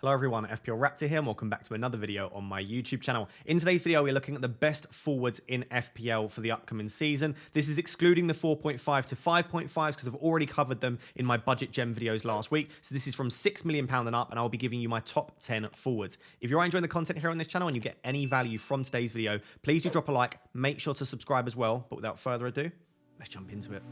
Hello everyone, FPL Raptor here and welcome back to another video on my YouTube channel. In today's video, we're looking at the best forwards in FPL for the upcoming season. This is excluding the 4.5 to 5.5s because I've already covered them in my budget gem videos last week. So this is from £6 million and up, and I'll be giving you my top 10 forwards. If you're enjoying the content here on this channel and you get any value from today's video, please do drop a like, make sure to subscribe as well. But without further ado, let's jump into it.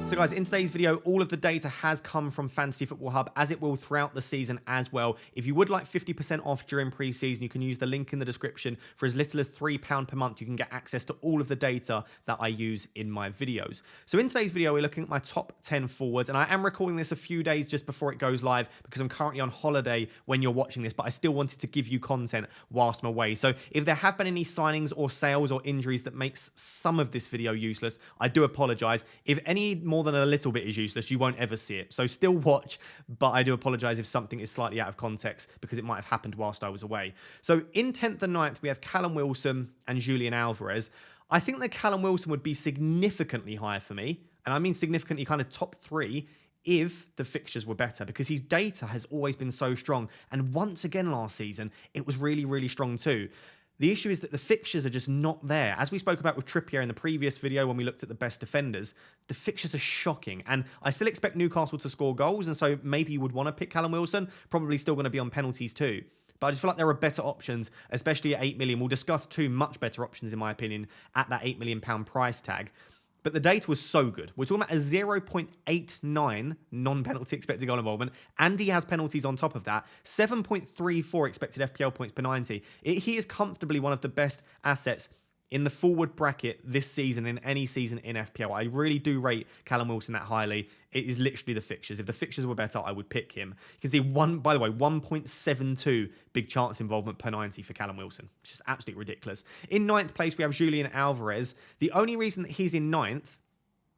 So guys, in today's video, all of the data has come from Fantasy Football Hub, as it will throughout the season as well. If you would like 50% off during pre-season, you can use the link in the description. For as little as £3 per month, you can get access to all of the data that I use in my videos. So in today's video, we're looking at my top 10 forwards, and I am recording this a few days just before it goes live because I'm currently on holiday when you're watching this, but I still wanted to give you content whilst I'm away. So if there have been any signings or sales or injuries that makes some of this video useless, I do apologize. If any more than a little bit is useless, you won't ever see it. So still watch, but I do apologize if something is slightly out of context because it might have happened whilst I was away. So in 10th and 9th, we have Callum Wilson and Julian Alvarez. I think that Callum Wilson would be significantly higher for me, and I mean significantly kind of top 3 if the fixtures were better, because his data has always been so strong. And once again last season, it was really, really strong too. The issue is that the fixtures are just not there. As we spoke about with Trippier in the previous video when we looked at the best defenders, the fixtures are shocking. And I still expect Newcastle to score goals, and so maybe you would want to pick Callum Wilson. Probably still going to be on penalties too. But I just feel like there are better options, especially at 8 million. We'll discuss two much better options, in my opinion, at that £8 million price tag. But the data was so good. We're talking about a 0.89 non-penalty expected goal involvement, and he has penalties on top of that. 7.34 expected FPL points per 90. He is comfortably one of the best assets in the forward bracket this season, in any season in FPL. I really do rate Callum Wilson that highly. It is literally the fixtures. If the fixtures were better, I would pick him. You can see, by the way, 1.72 big chance involvement per 90 for Callum Wilson, which is absolutely ridiculous. In 9th place, we have Julian Alvarez. The only reason that he's in 9th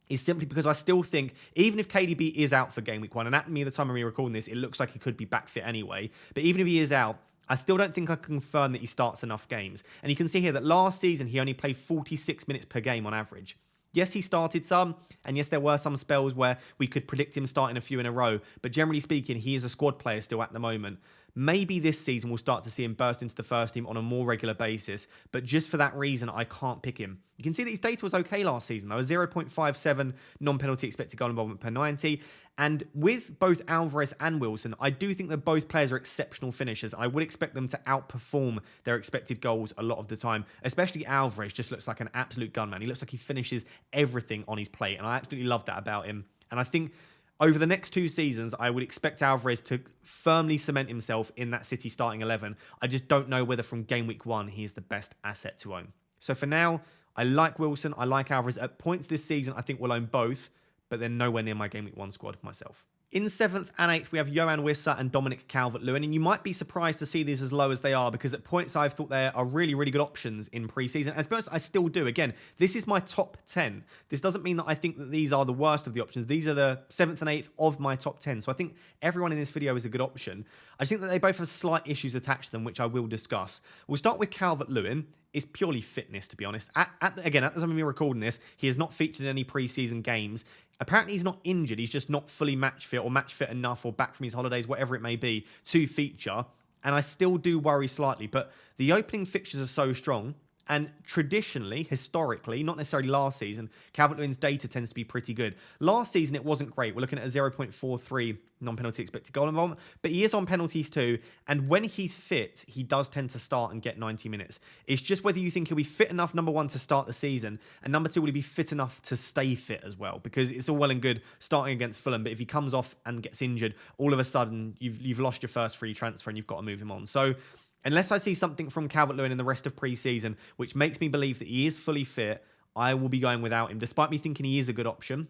is simply because I still think, even if KDB is out for game week 1, and at me the time of me recording this, it looks like he could be back fit anyway, but even if he is out, I still don't think I can confirm that he starts enough games. And you can see here that last season, he only played 46 minutes per game on average. Yes, he started some, and yes, there were some spells where we could predict him starting a few in a row, but generally speaking, he is a squad player still at the moment. Maybe this season we'll start to see him burst into the first team on a more regular basis, but just for that reason, I can't pick him. You can see that his data was okay last season, though. 0.57 non-penalty expected goal involvement per 90. And with both Alvarez and Wilson, I do think that both players are exceptional finishers. I would expect them to outperform their expected goals a lot of the time. Especially Alvarez just looks like an absolute gunman. He looks like he finishes everything on his plate, and I absolutely love that about him. And I think over the next 2 seasons, I would expect Alvarez to firmly cement himself in that City starting 11. I just don't know whether from game week 1, he is the best asset to own. So for now, I like Wilson, I like Alvarez. At points this season, I think we'll own both, but they're nowhere near my game week 1 squad myself. In 7th and 8th, we have Yohan Wissa and Dominic Calvert-Lewin, and you might be surprised to see these as low as they are, because at points I've thought they are really, really good options in pre-season. And to be honest, I still do. Again, this is my top 10. This doesn't mean that I think that these are the worst of the options. These are the 7th and 8th of my top 10. So I think everyone in this video is a good option. I just think that they both have slight issues attached to them, which I will discuss. We'll start with Calvert-Lewin. It's purely fitness, to be honest. Again, at the time of me recording this, he has not featured in any pre-season games. Apparently, he's not injured. He's just not fully match fit or match fit enough or back from his holidays, whatever it may be, to feature. And I still do worry slightly. But the opening fixtures are so strong. And traditionally, historically, not necessarily last season, Calvert-Lewin's data tends to be pretty good. Last season, it wasn't great. We're looking at a 0.43 non-penalty expected goal involvement, but he is on penalties too. And when he's fit, he does tend to start and get 90 minutes. It's just whether you think he'll be fit enough, number 1, to start the season, and number 2, will he be fit enough to stay fit as well? Because it's all well and good starting against Fulham, but if he comes off and gets injured, all of a sudden, you've lost your first free transfer and you've got to move him on. So unless I see something from Calvert-Lewin in the rest of pre-season, which makes me believe that he is fully fit, I will be going without him, despite me thinking he is a good option.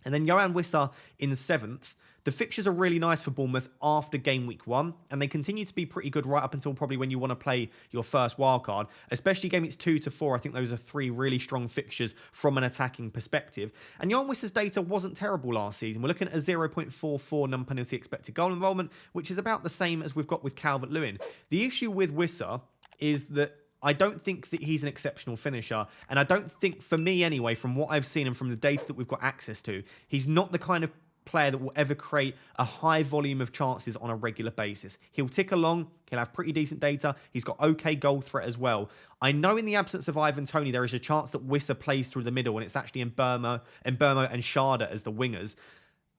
And then Yohan Wissa in 7th. The fixtures are really nice for Bournemouth after game week 1, and they continue to be pretty good right up until probably when you want to play your first wildcard, especially game weeks 2 to 4. I think those are 3 really strong fixtures from an attacking perspective. And Yohan Wissa's data wasn't terrible last season. We're looking at a 0.44 non-penalty expected goal involvement, which is about the same as we've got with Calvert-Lewin. The issue with Wissa is that I don't think that he's an exceptional finisher. And I don't think, for me anyway, from what I've seen and from the data that we've got access to, he's not the kind of player that will ever create a high volume of chances on a regular basis. He'll tick along. He'll have pretty decent data. He's got okay goal threat as well. I know in the absence of Ivan Toney, there is a chance that Wissa plays through the middle and it's actually in Burmo and Sharda as the wingers.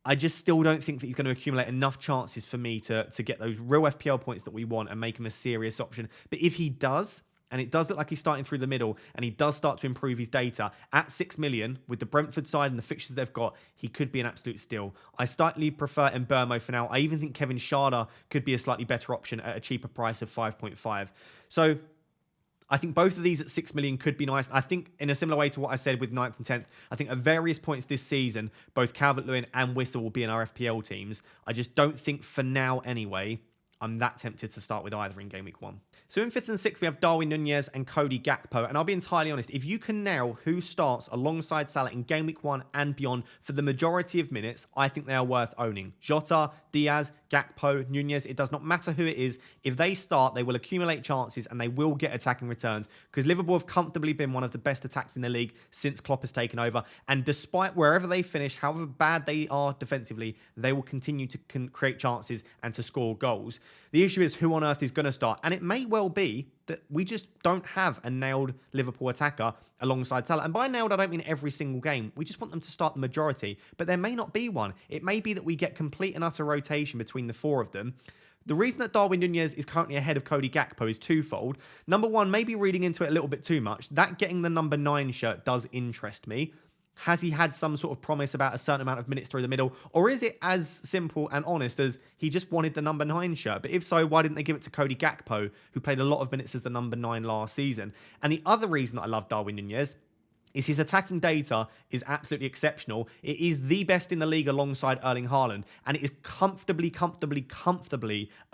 I just still don't think that he's going to accumulate enough chances for me to get those real FPL points that we want and make him a serious option. But if he does, and it does look like he's starting through the middle, and he does start to improve his data, at 6 million, with the Brentford side and the fixtures they've got, he could be an absolute steal. I slightly prefer Mbermo for now. I even think Kevin Sharda could be a slightly better option at a cheaper price of 5.5. So I think both of these at 6 million could be nice. I think in a similar way to what I said with 9th and 10th, I think at various points this season, both Calvert-Lewin and Whistle will be in our FPL teams. I just don't think for now anyway, I'm that tempted to start with either in game week 1. So in 5th and 6th, we have Darwin Nunez and Cody Gakpo. And I'll be entirely honest, if you can nail who starts alongside Salah in game week 1 and beyond for the majority of minutes, I think they are worth owning. Jota, Diaz, Gakpo, Nunez, it does not matter who it is. If they start, they will accumulate chances and they will get attacking returns because Liverpool have comfortably been one of the best attacks in the league since Klopp has taken over. And despite wherever they finish, however bad they are defensively, they will continue to create chances and to score goals. The issue is who on earth is going to start. And it may well be that we just don't have a nailed Liverpool attacker alongside Salah. And by nailed, I don't mean every single game. We just want them to start the majority. But there may not be one. It may be that we get complete and utter rotation between the four of them. The reason that Darwin Nunez is currently ahead of Cody Gakpo is twofold. Number one, maybe reading into it a little bit too much. That getting the number 9 shirt does interest me. Has he had some sort of promise about a certain amount of minutes through the middle? Or is it as simple and honest as he just wanted the number 9 shirt? But if so, why didn't they give it to Cody Gakpo, who played a lot of minutes as the number 9 last season? And the other reason that I love Darwin Nunez is his attacking data is absolutely exceptional. It is the best in the league alongside Erling Haaland, and it is comfortably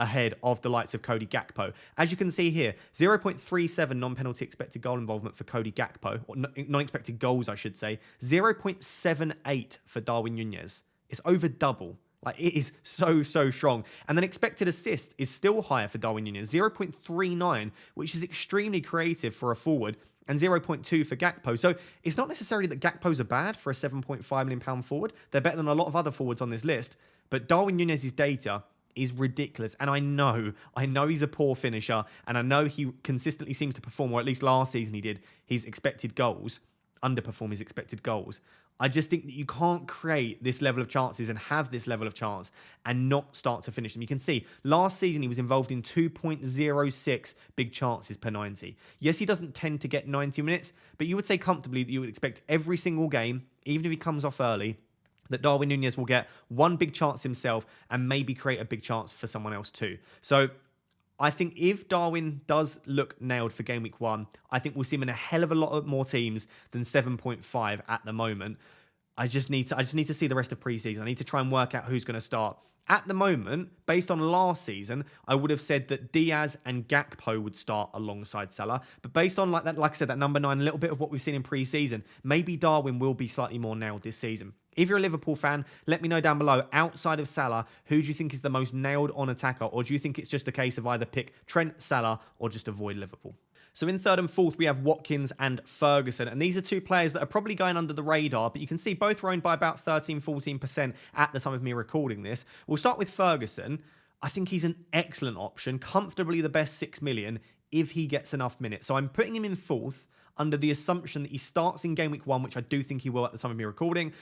ahead of the likes of Cody Gakpo. As you can see here, 0.37 non-penalty expected goal involvement for Cody Gakpo, or non-expected goals, I should say. 0.78 for Darwin Nunez. It's over double. Like, it is so strong. And then expected assist is still higher for Darwin Nunez, 0.39, which is extremely creative for a forward, and 0.2 for Gakpo. So it's not necessarily that Gakpo's are bad for a £7.5 million forward. They're better than a lot of other forwards on this list. But Darwin Nunez's data is ridiculous. And I know he's a poor finisher, and I know he consistently seems to perform, or at least last season he did, his expected goals, underperform his expected goals. I just think that you can't create this level of chances and have this level of chance and not start to finish them. You can see last season he was involved in 2.06 big chances per 90. Yes, he doesn't tend to get 90 minutes, but you would say comfortably that you would expect every single game, even if he comes off early, that Darwin Nunez will get one big chance himself and maybe create a big chance for someone else too. So I think if Darwin does look nailed for game week 1, I think we'll see him in a hell of a lot more teams than 7.5 at the moment. I just need to see the rest of preseason. I need to try and work out who's going to start. At the moment, based on last season, I would have said that Diaz and Gakpo would start alongside Salah. But based on like I said, that number 9, a little bit of what we've seen in preseason, maybe Darwin will be slightly more nailed this season. If you're a Liverpool fan, let me know down below, outside of Salah, who do you think is the most nailed on attacker? Or do you think it's just a case of either pick Trent, Salah, or just avoid Liverpool? So in 3rd and 4th, we have Watkins and Ferguson. And these are two players that are probably going under the radar, but you can see both are owned by about 13-14% at the time of me recording this. We'll start with Ferguson. I think he's an excellent option, comfortably the best 6 million if he gets enough minutes. So I'm putting him in 4th under the assumption that he starts in game week 1, which I do think he will at the time of me recording,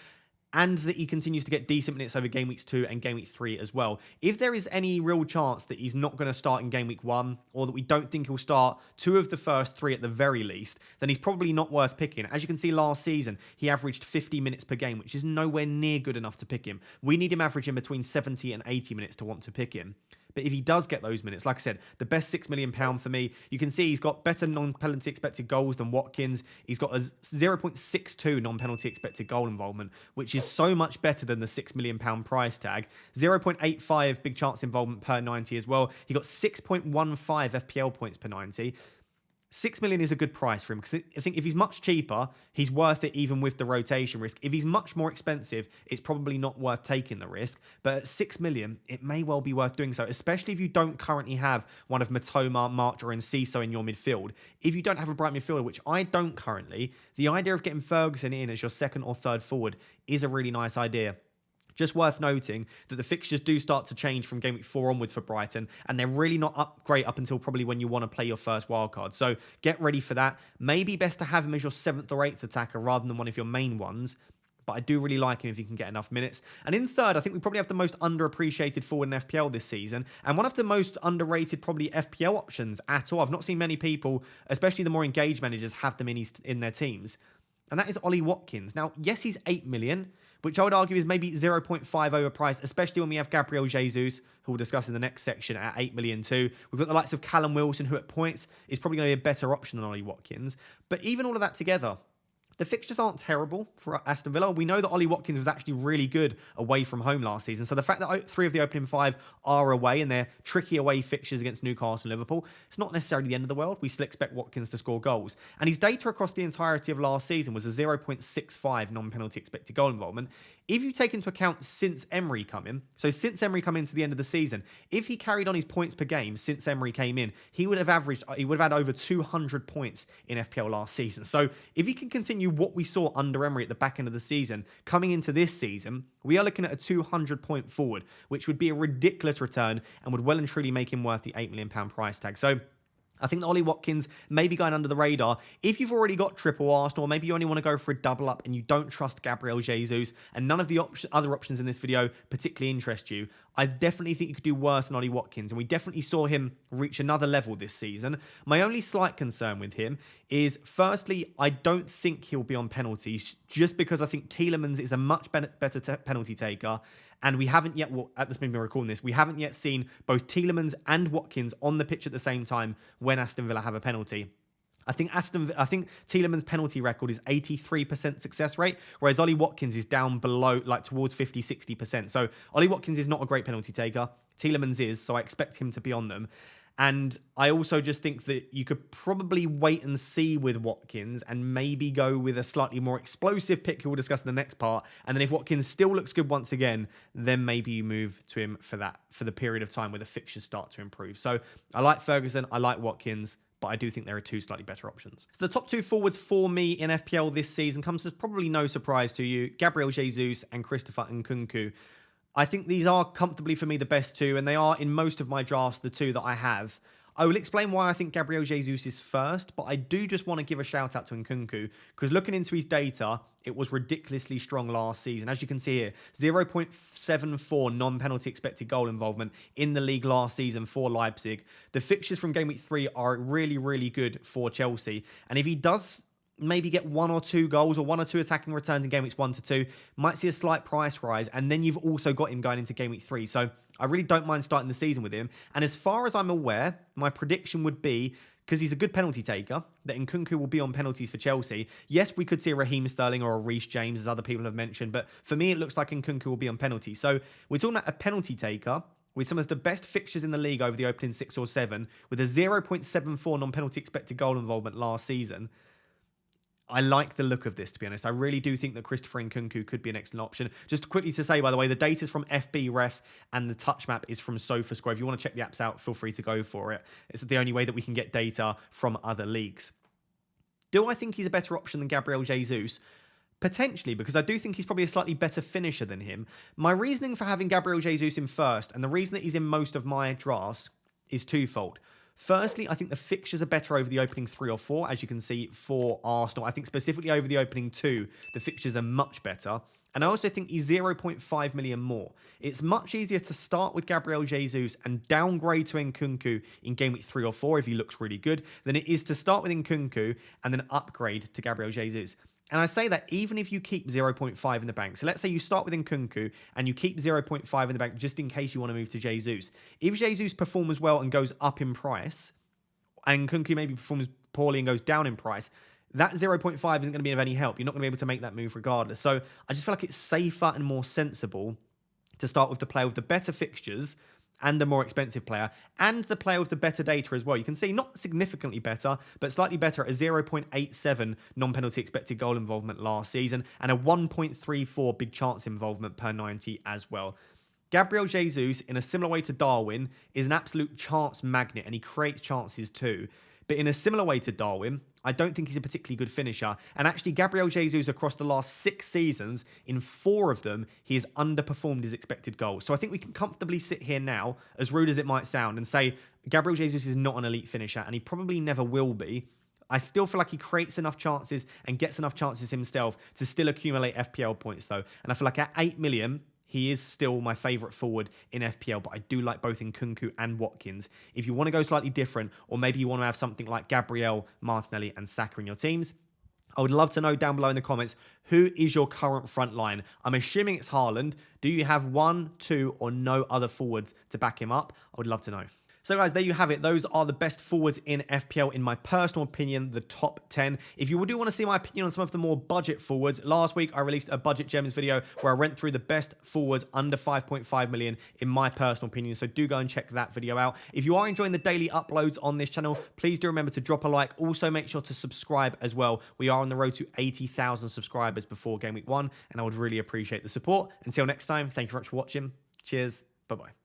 and that he continues to get decent minutes over game weeks 2 and game week 3 as well. If there is any real chance that he's not going to start in game week 1, or that we don't think he'll start 2 of the first 3 at the very least, then he's probably not worth picking. As you can see last season, he averaged 50 minutes per game, which is nowhere near good enough to pick him. We need him averaging between 70 and 80 minutes to want to pick him. But if he does get those minutes, like I said, the best £6 million for me, you can see he's got better non-penalty expected goals than Watkins. He's got a 0.62 non-penalty expected goal involvement, which is so much better than the £6 million price tag. 0.85 big chance involvement per 90 as well. He got 6.15 FPL points per 90. 6 million is a good price for him because I think if he's much cheaper, he's worth it even with the rotation risk. If he's much more expensive, it's probably not worth taking the risk. But at 6 million, it may well be worth doing so, especially if you don't currently have one of Matoma, Marcher, and Ciso in your midfield. If you don't have a bright midfielder, which I don't currently, the idea of getting Ferguson in as your second or third forward is a really nice idea. Just worth noting that the fixtures do start to change from game week 4 onwards for Brighton, and they're really not great up until probably when you want to play your first wildcard. So get ready for that. Maybe best to have him as your 7th or 8th attacker rather than one of your main ones. But I do really like him if he can get enough minutes. And in third, I think we probably have the most underappreciated forward in FPL this season, and one of the most underrated probably FPL options at all. I've not seen many people, especially the more engaged managers, have them in their teams. And that is Ollie Watkins. Now, yes, he's 8 million, which I would argue is maybe 0.5 overpriced, especially when we have Gabriel Jesus, who we'll discuss in the next section, at 8 million too. We've got the likes of Callum Wilson, who at points is probably going to be a better option than Ollie Watkins. But even all of that together, the fixtures aren't terrible for Aston Villa. We know that Ollie Watkins was actually really good away from home last season. So the fact that 3 of the opening 5 are away and they're tricky away fixtures against Newcastle and Liverpool, it's not necessarily the end of the world. We still expect Watkins to score goals. And his data across the entirety of last season was a 0.65 non-penalty expected goal involvement. If you take into account since Emery come in, so since Emery come in to the end of the season, if he carried on his points per game since Emery came in, he would have had over 200 points in FPL last season. So if he can continue what we saw under Emery at the back end of the season, coming into this season, we are looking at a 200-point forward, which would be a ridiculous return and would well and truly make him worth the £8 million price tag. So I think that Ollie Watkins may be going under the radar. If you've already got triple Arsenal, or maybe you only want to go for a double up and you don't trust Gabriel Jesus, and none of the other options in this video particularly interest you, I definitely think you could do worse than Ollie Watkins, and we definitely saw him reach another level this season. My only slight concern with him is, firstly, I don't think he'll be on penalties, just because I think Tielemans is a much better penalty taker, and we haven't yet, well, at this moment we're recording this, we haven't yet seen both Tielemans and Watkins on the pitch at the same time when Aston Villa have a penalty. I think Tielemans' penalty record is 83% success rate, whereas Ollie Watkins is down below, like towards 50-60%. So Ollie Watkins is not a great penalty taker. Tielemans is, so I expect him to be on them. And I also just think that you could probably wait and see with Watkins and maybe go with a slightly more explosive pick, who we'll discuss in the next part. And then if Watkins still looks good once again, then maybe you move to him for the period of time where the fixtures start to improve. So I like Ferguson, I like Watkins, but I do think there are 2 slightly better options. So the top 2 forwards for me in FPL this season comes as probably no surprise to you: Gabriel Jesus and Christopher Nkunku. I think these are comfortably for me the best 2, and they are in most of my drafts the 2 that I have. I will explain why I think Gabriel Jesus is first, but I do just want to give a shout out to Nkunku, because looking into his data, it was ridiculously strong last season. As you can see here, 0.74 non-penalty expected goal involvement in the league last season for Leipzig. The fixtures from game week 3 are really, really good for Chelsea. And if he does maybe get 1 or 2 goals or 1 or 2 attacking returns in game weeks 1 to 2, might see a slight price rise, and then you've also got him going into game week 3. So I really don't mind starting the season with him. And as far as I'm aware, my prediction would be, because he's a good penalty taker, that Nkunku will be on penalties for Chelsea. Yes, we could see a Raheem Sterling or a Reece James, as other people have mentioned, but for me, it looks like Nkunku will be on penalties. So we're talking about a penalty taker with some of the best fixtures in the league over the opening 6 or 7, with a 0.74 non-penalty expected goal involvement last season. I like the look of this, to be honest. I really do think that Christopher Nkunku could be an excellent option. Just quickly to say, by the way, the data is from FB Ref and the touch map is from SofaScore. If you want to check the apps out, feel free to go for it. It's the only way that we can get data from other leagues. Do I think he's a better option than Gabriel Jesus? Potentially, because I do think he's probably a slightly better finisher than him. My reasoning for having Gabriel Jesus in first, and the reason that he's in most of my drafts, is twofold. Firstly, I think the fixtures are better over the opening 3 or 4, as you can see, for Arsenal. I think specifically over the opening 2, the fixtures are much better. And I also think he's 0.5 million more. It's much easier to start with Gabriel Jesus and downgrade to Nkunku in game week 3 or 4 if he looks really good, than it is to start with Nkunku and then upgrade to Gabriel Jesus. And I say that even if you keep 0.5 in the bank. So let's say you start with Nkunku and you keep 0.5 in the bank just in case you want to move to Jesus. If Jesus performs well and goes up in price, and Nkunku maybe performs poorly and goes down in price, that 0.5 isn't going to be of any help. You're not going to be able to make that move regardless. So I just feel like it's safer and more sensible to start with the player with the better fixtures and the more expensive player, and the player with the better data as well. You can see not significantly better, but slightly better at a 0.87 non-penalty expected goal involvement last season, and a 1.34 big chance involvement per 90 as well. Gabriel Jesus, in a similar way to Darwin, is an absolute chance magnet, and he creates chances too. But in a similar way to Darwin, I don't think he's a particularly good finisher. And actually, Gabriel Jesus, across the last 6 seasons, in 4 of them, he has underperformed his expected goals. So I think we can comfortably sit here now, as rude as it might sound, and say Gabriel Jesus is not an elite finisher, and he probably never will be. I still feel like he creates enough chances and gets enough chances himself to still accumulate FPL points, though. And I feel like at 8 million, he is still my favourite forward in FPL, but I do like both Nkunku and Watkins. If you want to go slightly different, or maybe you want to have something like Gabriel, Martinelli and Saka in your teams, I would love to know down below in the comments, who is your current front line? I'm assuming it's Haaland. Do you have 1, 2 or no other forwards to back him up? I would love to know. So guys, there you have it. Those are the best forwards in FPL, in my personal opinion, the top 10. If you do want to see my opinion on some of the more budget forwards, last week I released a budget gems video where I went through the best forwards under 5.5 million in my personal opinion. So do go and check that video out. If you are enjoying the daily uploads on this channel, please do remember to drop a like. Also make sure to subscribe as well. We are on the road to 80,000 subscribers before Game Week 1, and I would really appreciate the support. Until next time, thank you very much for watching. Cheers. Bye-bye.